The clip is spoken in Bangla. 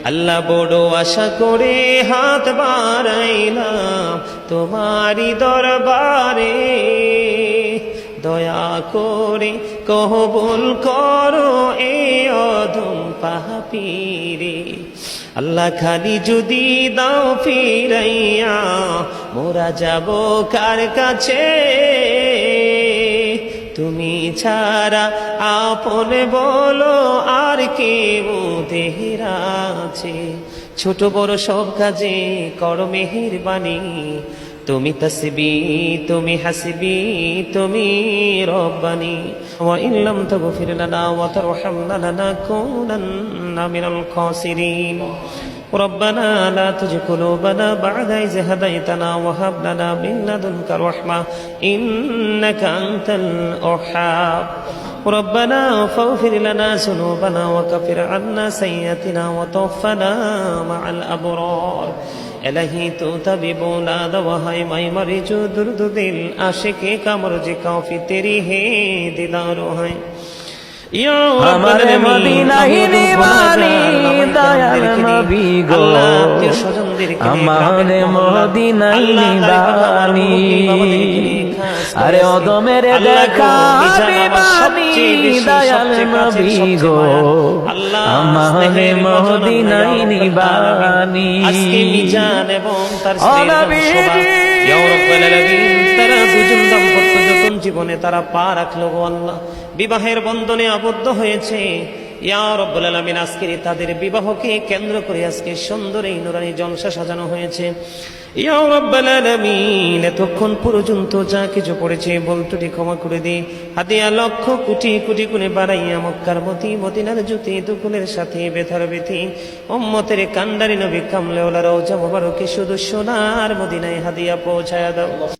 আল্লাহ বড় আশা করে হাত বাড়াইলাম তোমারই দরবারে, দয়া করে কবুল করো এ অধম পাপীরে। আল্লাহ খালি যদি দাও ফিরাইয়া, মোরা যাব কার কাছে? তুমি ছাড়া আপন বলো আর কে মোদের আছে? ছোট বড় সব কাজে করো মেহেরবানি, তুমি তসবি তুমি হাসবি তুমি রব্বানি। ওয়া ইন লাম তাগফির লানা ওয়া তারহামনা লানাকুনান্না মিনাল খাসিরিন। ربنا لا تزغ قلوبنا بعد إذ هديتنا وهب لنا من لدنك رحمة إنك أنت الوهاب. ربنا فاغفر لنا ذنوبنا وكفر عنا سيئاتنا وتوفنا مع الأبرار. الہی تو طبیب لا دوا ہے میں مریض درد دل عاشق کا مرض کافی تیری ہے دیدار ہے আমার মদিনায় নিবানি দয়াল নবী গো, আমার মদিনায় নিবানি। আরে অদমের দেখা দিবানি দয়াল নবী গো, আমার মদিনায় নিবানি। আজকে মিজান এবং তার ইয়া রাব্বাল আলামিন, তারা দুজন দাম্পত্য যখন জীবনে তারা পা রাখলো গো আল্লাহ, বিবাহের বন্ধনে আবদ্ধ হয়েছে। ইয়া রাব্বুল আলামিন, আজকের তাদের বিবাহকে কেন্দ্র করে আজকে সুন্দর এই নুরানি জলসা সাজানো হয়েছে। ইয়া রাব্বুল আলামিন, এতক্ষণ পর্যন্ত যা কিছু পড়েছে বলতুটি ক্ষমা করে দি, হাদিয়া লক্ষ কোটি কোটি গুণে বাড়াইয়া মক্কার মতি মদিনার জ্যোতি দুকুলের সাথে বেথার বেথি উম্মতের কান্ডারি নবী কামলে ওলা রওজা মুবারকে শুধু সোনার মদিনায় হাদিয়া পৌঁছায়া দাও।